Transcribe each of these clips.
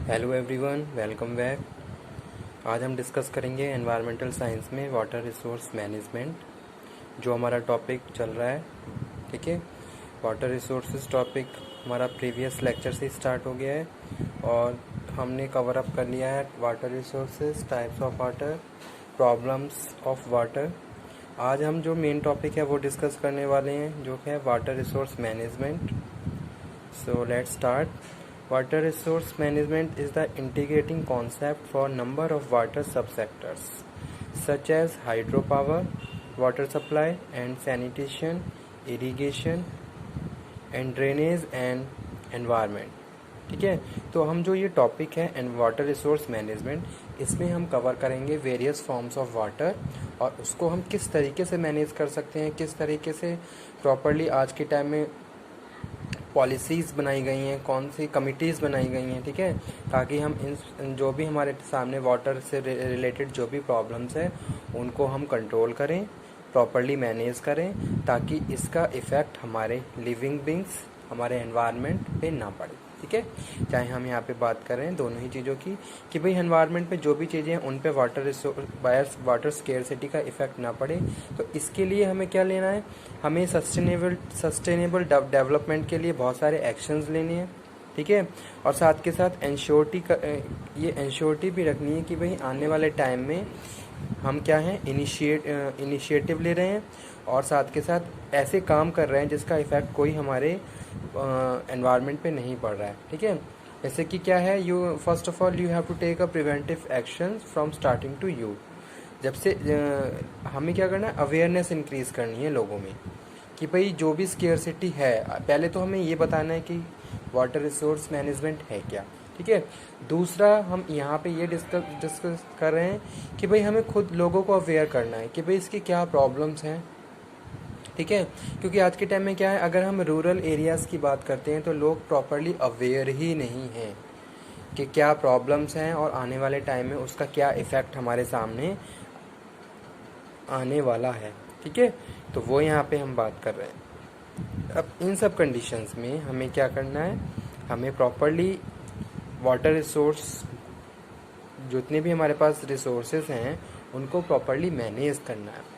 Hello everyone, welcome back. आज हम discuss करेंगे एनवायरमेंटल साइंस में वाटर रिसोर्स मैनेजमेंट, जो हमारा टॉपिक चल रहा है। ठीक है, वाटर रिसोर्सेज टॉपिक हमारा प्रीवियस लेक्चर से स्टार्ट हो गया है और हमने कवर अप कर लिया है water resources, types of water, problems of water. आज हम जो मेन टॉपिक है वो डिस्कस करने वाले हैं, जो है water resource management. So let's start. Water resource management is the integrating concept for number of water subsectors such as hydropower, water supply and sanitation, irrigation and drainage and environment. ठीक है, तो हम जो ये टॉपिक है and water resource management, इसमें हम cover करेंगे वेरियस फॉर्म्स ऑफ वाटर और उसको हम किस तरीके से मैनेज कर सकते हैं, किस तरीके से प्रॉपरली आज के टाइम में पॉलिसीज़ बनाई गई हैं, कौन सी कमिटीज़ बनाई गई हैं। ठीक है, ताकि हम इन जो भी हमारे सामने वाटर से रिलेटेड जो भी प्रॉब्लम्स हैं उनको हम कंट्रोल करें, प्रॉपरली मैनेज करें, ताकि इसका इफ़ेक्ट हमारे लिविंग बींग्स, हमारे एनवायरनमेंट पे ना पड़े। ठीक है, चाहे हम यहाँ पे बात करें दोनों ही चीज़ों की कि भाई एनवायरनमेंट पे जो भी चीज़ें हैं उन पे वाटर स्केर्सिटी का इफ़ेक्ट ना पड़े। तो इसके लिए हमें क्या लेना है, हमें सस्टेनेबल डेवलपमेंट के लिए बहुत सारे एक्शंस लेने हैं। ठीक है, और साथ के साथ ये इंश्योरिटी भी रखनी है कि भाई आने वाले टाइम में हम क्या है इनिशिएटिव ले रहे हैं और साथ के साथ ऐसे काम कर रहे हैं जिसका इफ़ेक्ट कोई हमारे एनवायरनमेंट पे नहीं पड़ रहा है। ठीक है, जैसे कि क्या है, you first of all you have to take a preventive action from starting to you. जब से हमें क्या करना है, अवेयरनेस इंक्रीज़ करनी है लोगों में कि भाई जो भी स्केर्सिटी है, पहले तो हमें ये बताना है कि वाटर रिसोर्स मैनेजमेंट है क्या। ठीक है, दूसरा हम यहाँ पे ये डिस्कस कर रहे हैं कि भाई हमें खुद लोगों को अवेयर करना है कि भाई इसकी क्या प्रॉब्लम्स हैं। ठीक है, क्योंकि आज के टाइम में क्या है, अगर हम रूरल एरियाज़ की बात करते हैं तो लोग प्रॉपरली अवेयर ही नहीं हैं कि क्या प्रॉब्लम्स हैं और आने वाले टाइम में उसका क्या इफ़ेक्ट हमारे सामने आने वाला है। ठीक है, तो वो यहाँ पे हम बात कर रहे हैं। अब इन सब कंडीशंस में हमें क्या करना है, हमें प्रॉपरली वाटर रिसोर्स, जितने भी हमारे पास रिसोर्सेज हैं उनको प्रॉपरली मैनेज करना है।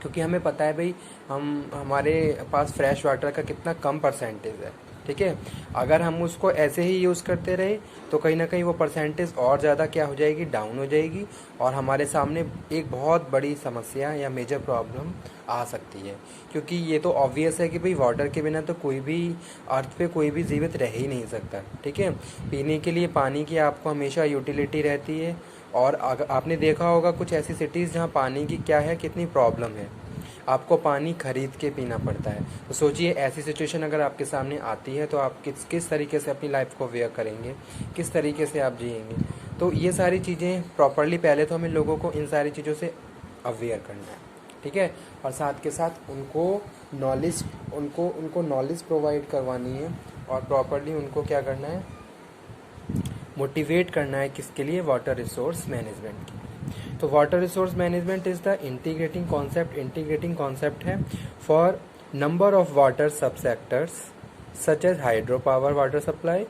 क्योंकि हमें पता है भाई हमारे पास फ्रेश वाटर का कितना कम परसेंटेज है। ठीक है, अगर हम उसको ऐसे ही यूज़ करते रहे तो कहीं ना कहीं वो परसेंटेज और ज़्यादा क्या हो जाएगी, डाउन हो जाएगी और हमारे सामने एक बहुत बड़ी समस्या या मेजर प्रॉब्लम आ सकती है। क्योंकि ये तो ऑब्वियस है कि भाई वाटर के बिना तो कोई भी अर्थ पे कोई भी जीवित रह ही नहीं सकता। ठीक है, पीने के लिए पानी की आपको हमेशा यूटिलिटी रहती है और आपने देखा होगा कुछ ऐसी सिटीज़ जहाँ पानी की क्या है, कितनी प्रॉब्लम है, आपको पानी खरीद के पीना पड़ता है। तो सोचिए ऐसी सिचुएशन अगर आपके सामने आती है तो आप किस तरीके से अपनी लाइफ को वेयर करेंगे, किस तरीके से आप जिएंगे। तो ये सारी चीज़ें प्रॉपरली पहले तो हमें लोगों को इन सारी चीज़ों से अवेयर करना है। ठीक है, और साथ के साथ उनको नॉलेज प्रोवाइड करवानी है और प्रॉपरली उनको क्या करना है, मोटिवेट करना है किसके लिए, वाटर रिसोर्स मैनेजमेंट के। तो water resource management is the integrating concept है for number of water subsectors such as hydro power, water supply,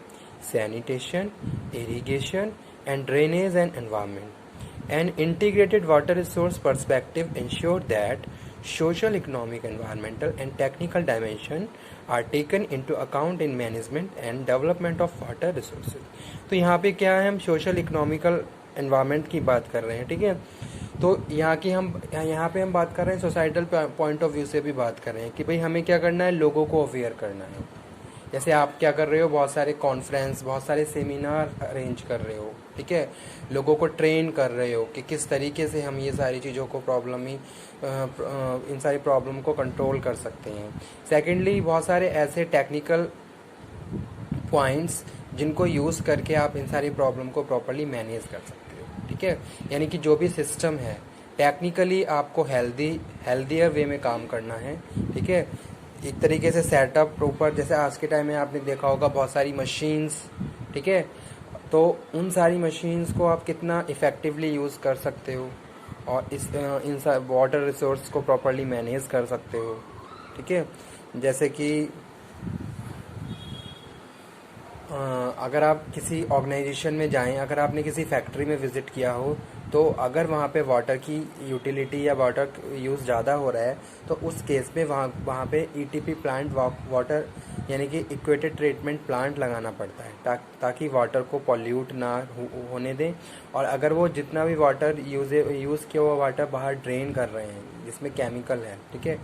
sanitation, irrigation and drainage and environment. An integrated water resource perspective ensure that social, economic, environmental and technical dimension are taken into account in management and development of water resources। तो यहाँ पे क्या है, हम social, economical, environment की बात कर रहे हैं। ठीक है, तो यहाँ पे हम बात कर रहे हैं सोसाइटल पॉइंट ऑफ व्यू से भी बात कर रहे हैं कि भाई हमें क्या करना है, लोगों को अवेयर करना है। जैसे आप क्या कर रहे हो, बहुत सारे कॉन्फ्रेंस, बहुत सारे सेमिनार अरेंज कर रहे हो। ठीक है, लोगों को ट्रेन कर रहे हो कि किस तरीके से हम ये सारी चीज़ों को इन सारी प्रॉब्लम को कंट्रोल कर सकते हैं। सेकेंडली, बहुत सारे ऐसे टेक्निकल पॉइंट्स जिनको यूज़ करके आप इन सारी प्रॉब्लम को प्रॉपरली मैनेज कर सकते हो। ठीक है, यानी कि जो भी सिस्टम है टेक्निकली आपको हेल्दियर वे में काम करना है। ठीक है, एक तरीके से सेटअप ऊपर, जैसे आज के टाइम में आपने देखा होगा बहुत सारी मशीन्स। ठीक है, तो उन सारी मशीन्स को आप कितना इफ़ेक्टिवली यूज़ कर सकते हो और इन वाटर रिसोर्स को प्रॉपरली मैनेज कर सकते हो। ठीक है, जैसे कि अगर आप किसी ऑर्गेनाइजेशन में जाएं, अगर आपने किसी फैक्ट्री में विजिट किया हो, तो अगर वहाँ पे वाटर की यूटिलिटी या वाटर यूज़ ज़्यादा हो रहा है, तो उस केस में वहाँ पे ईटीपी प्लांट, वाटर यानी कि इक्वेटेड ट्रीटमेंट प्लांट लगाना पड़ता है, ताकि वाटर को पॉल्यूट ना होने दें। और अगर वो जितना भी वाटर यूज़ किया हुआ वाटर बाहर ड्रेन कर रहे हैं जिसमें केमिकल है, ठीक है,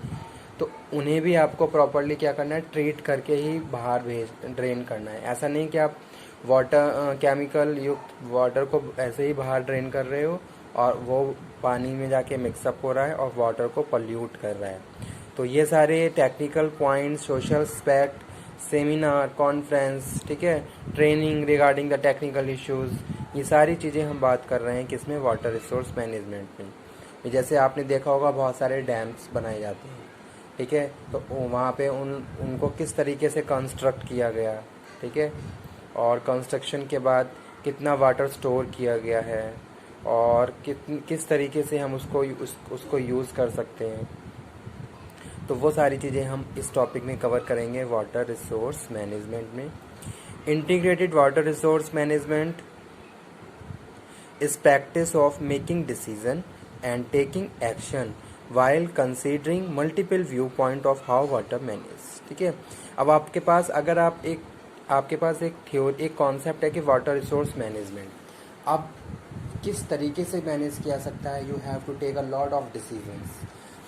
तो उन्हें भी आपको प्रॉपरली क्या करना है, ट्रीट करके ही बाहर ड्रेन करना है। ऐसा नहीं कि आप वाटर केमिकल युक्त वाटर को ऐसे ही बाहर ड्रेन कर रहे हो और वो पानी में जाके मिक्सअप हो रहा है और वाटर को पॉल्यूट कर रहा है। तो ये सारे technical points, social aspect, seminar, conference, ठीक है, training regarding the technical issues, ये सारी चीज़ें हम बात कर रहे हैं किसमें, वाटर रिसोर्स मैनेजमेंट में। जैसे आपने देखा होगा बहुत सारे डैम्स बनाए जाते हैं, ठीक है, तो वहाँ पे उनको किस तरीके से कंस्ट्रक्ट किया गया, ठीक है, और कंस्ट्रक्शन के बाद कितना वाटर स्टोर किया गया है और किस तरीके से हम उसको यूज़ कर सकते हैं। तो वो सारी चीज़ें हम इस टॉपिक में कवर करेंगे वाटर रिसोर्स मैनेजमेंट में। Integrated water resource management is practice of making decision and taking action while considering multiple viewpoint of how water manage, ठीक है। अब आपके पास एक थ्योरी, एक कॉन्सेप्ट है कि वाटर रिसोर्स मैनेजमेंट अब किस तरीके से मैनेज किया सकता है। You have to take a lot of decisions,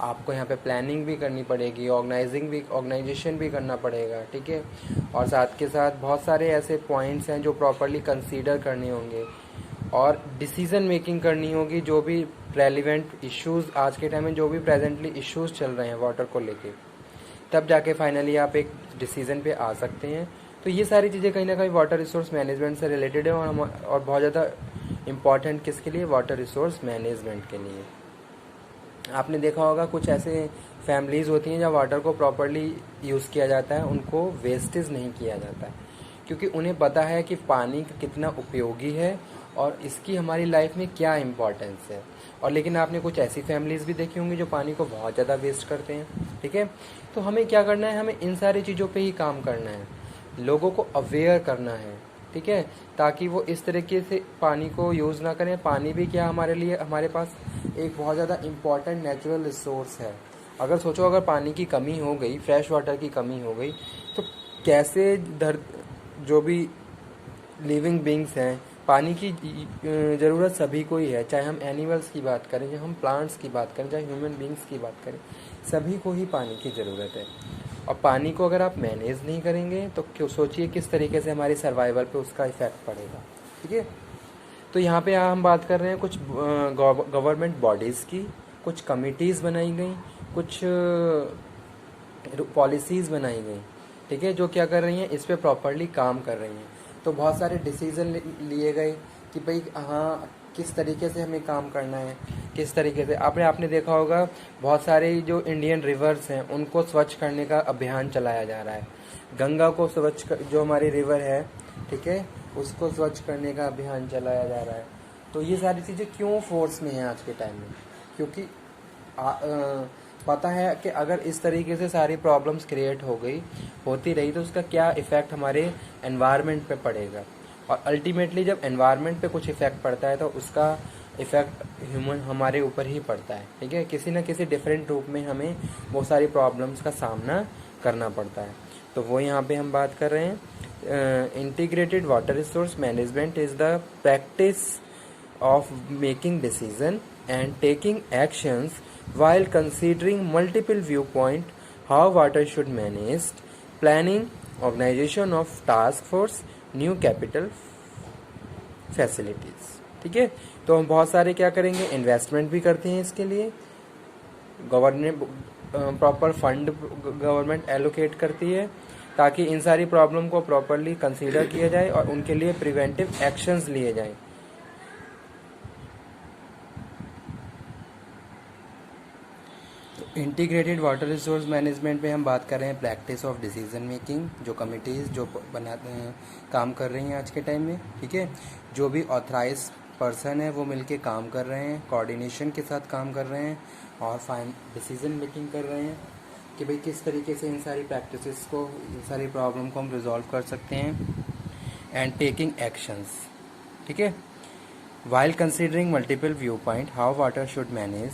आपको यहाँ पे प्लानिंग भी करनी पड़ेगी, ऑर्गेनाइजेशन भी करना पड़ेगा, ठीक है, और साथ के साथ बहुत सारे ऐसे पॉइंट्स हैं जो प्रॉपरली कंसीडर करने होंगे और डिसीजन मेकिंग करनी होगी। जो भी रेलिवेंट इश्यूज आज के टाइम में जो भी प्रेजेंटली इश्यूज चल रहे हैं वाटर को लेके, तब जाके फाइनली आप एक डिसीजन पे आ सकते हैं। तो ये सारी चीज़ें कहीं ना कहीं वाटर रिसोर्स मैनेजमेंट से रिलेटेड है और बहुत ज़्यादा इम्पॉर्टेंट किसके लिए, वाटर रिसोर्स मैनेजमेंट के लिए। आपने देखा होगा कुछ ऐसे फैमिलीज़ होती हैं जहाँ वाटर को प्रॉपरली यूज़ किया जाता है, उनको वेस्टेज नहीं किया जाता है, क्योंकि उन्हें पता है कि पानी कितना उपयोगी है और इसकी हमारी लाइफ में क्या इम्पोर्टेंस है। और लेकिन आपने कुछ ऐसी फैमिलीज़ भी देखी होंगी जो पानी को बहुत ज़्यादा वेस्ट करते हैं, ठीक है। तो हमें क्या करना है, हमें इन सारी चीज़ों पे ही काम करना है, लोगों को अवेयर करना है, ठीक है, ताकि वो इस तरीके से पानी को यूज़ ना करें। पानी भी क्या हमारे लिए, हमारे पास एक बहुत ज़्यादा इम्पॉर्टेंट नेचुरल रिसोर्स है। अगर सोचो अगर पानी की कमी हो गई, फ्रेश वाटर की कमी हो गई, तो कैसे जो भी लिविंग बींग्स हैं, पानी की ज़रूरत सभी को ही है, चाहे हम एनिमल्स की बात करें, चाहे हम प्लांट्स की बात करें, चाहे ह्यूमन बींग्स की बात करें, सभी को ही पानी की ज़रूरत है। और पानी को अगर आप मैनेज नहीं करेंगे तो क्यों, सोचिए किस तरीके से हमारी सर्वाइवल पे उसका इफेक्ट पड़ेगा, ठीक है। तो यहाँ पे हम बात कर रहे हैं कुछ गवर्नमेंट बॉडीज़ की, कुछ कमिटीज़ बनाई गई, कुछ पॉलिसीज़ बनाई गई, ठीक है, जो क्या कर रही हैं, इस पे प्रॉपरली काम कर रही हैं। तो बहुत सारे डिसीजन लिए गए कि भाई हाँ किस तरीके से हमें काम करना है, किस तरीके से। आपने देखा होगा बहुत सारे जो इंडियन रिवर्स हैं उनको स्वच्छ करने का अभियान चलाया जा रहा है। गंगा को जो हमारी रिवर है, ठीक है, उसको स्वच्छ करने का अभियान चलाया जा रहा है। तो ये सारी चीज़ें क्यों फोर्स में है आज के टाइम में, क्योंकि पता है कि अगर इस तरीके से सारी प्रॉब्लम्स क्रिएट होती रही तो उसका क्या इफ़ेक्ट हमारे एनवायरनमेंट पे पड़ेगा। और अल्टीमेटली जब एनवायरनमेंट पे कुछ इफ़ेक्ट पड़ता है तो उसका इफ़ेक्ट हमारे ऊपर ही पड़ता है, ठीक है, किसी न किसी डिफरेंट रूप में हमें वो सारी प्रॉब्लम्स का सामना करना पड़ता है। तो वो यहाँ पे हम बात कर रहे हैं, integrated water resource management is the practice of making decision and taking actions while considering multiple viewpoint how water should managed, planning, organization of task force, new capital facilities, ठीक है। तो हम बहुत सारे क्या करेंगे, इन्वेस्टमेंट भी करते हैं इसके लिए, government proper fund government allocate करती है ताकि इन सारी प्रॉब्लम को प्रॉपरली कंसीडर किया जाए और उनके लिए प्रिवेंटिव एक्शंस लिए जाएं। इंटीग्रेटेड वाटर रिसोर्स मैनेजमेंट में हम बात कर रहे हैं प्रैक्टिस ऑफ डिसीजन मेकिंग, जो कमिटीज़ जो बनाते हैं काम कर रही हैं आज के टाइम में, ठीक है, जो भी ऑथराइज पर्सन है वो मिलके काम कर रहे हैं, कोऑर्डिनेशन के साथ काम कर रहे हैं और फाइन डिसीजन मेकिंग कर रहे हैं कि भाई किस तरीके से इन सारी प्रैक्टिसेस को, इन सारी प्रॉब्लम को हम रिजॉल्व कर सकते हैं। And taking actions. ठीक है, while considering multiple view point how water should manage,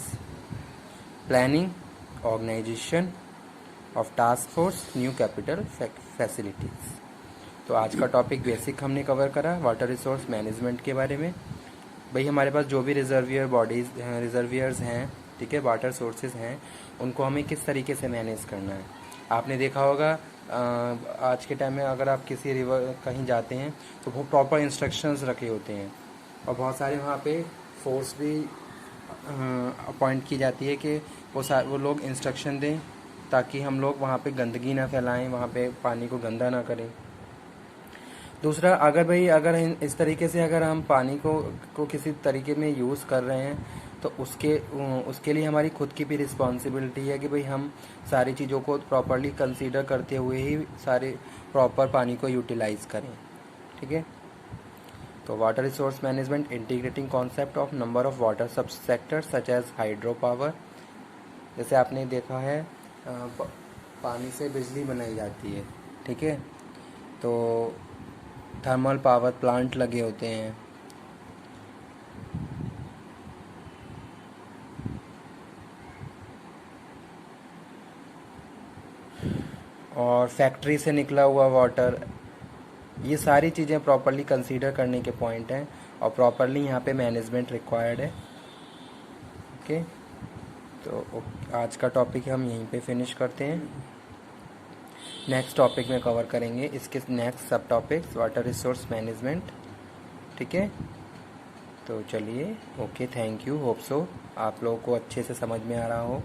planning, organisation of task force, new capital facilities. तो आज का टॉपिक बेसिक हमने कवर करा वाटर रिसोर्स मैनेजमेंट के बारे में। भाई हमारे पास जो भी रिजर्वियर्स हैं, ठीक है, वाटर सोर्सेज हैं, उनको हमें किस तरीके से मैनेज करना है। आपने देखा होगा आज के टाइम में अगर आप किसी रिवर कहीं जाते हैं तो वो प्रॉपर इंस्ट्रक्शंस रखे होते हैं और बहुत सारे वहाँ पे फोर्स भी अपॉइंट की जाती है कि वो लोग इंस्ट्रक्शन दें ताकि हम लोग वहाँ पे गंदगी ना फैलाएं, वहाँ पे पानी को गंदा ना करें। दूसरा, अगर इस तरीके से अगर हम पानी को किसी तरीके में यूज़ कर रहे हैं तो उसके लिए हमारी खुद की भी रिस्पॉन्सिबिलिटी है कि भाई हम सारी चीज़ों को प्रॉपरली कंसीडर करते हुए ही सारे प्रॉपर पानी को यूटिलाइज करें। ठीक है, तो water resource management integrating concept of number of water sub sector such as hydro power. जैसे आपने देखा है पानी से बिजली बनाई जाती है, ठीक है, तो थर्मल पावर प्लांट लगे होते हैं, और फैक्ट्री से निकला हुआ वाटर, ये सारी चीज़ें प्रॉपरली कंसीडर करने के पॉइंट हैं और प्रॉपरली यहाँ पे मैनेजमेंट रिक्वायर्ड है। ओके, तो आज का टॉपिक हम यहीं पे फिनिश करते हैं। नेक्स्ट टॉपिक में कवर करेंगे इसके नेक्स्ट सब टॉपिक्स वाटर रिसोर्स मैनेजमेंट। ठीक है, तो चलिए, okay, thank you. Hope so आप लोगों को अच्छे से समझ में आ रहा हो,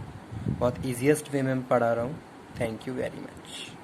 बहुत ईजीएस्ट वे में पढ़ा रहा हूँ। Thank you very much.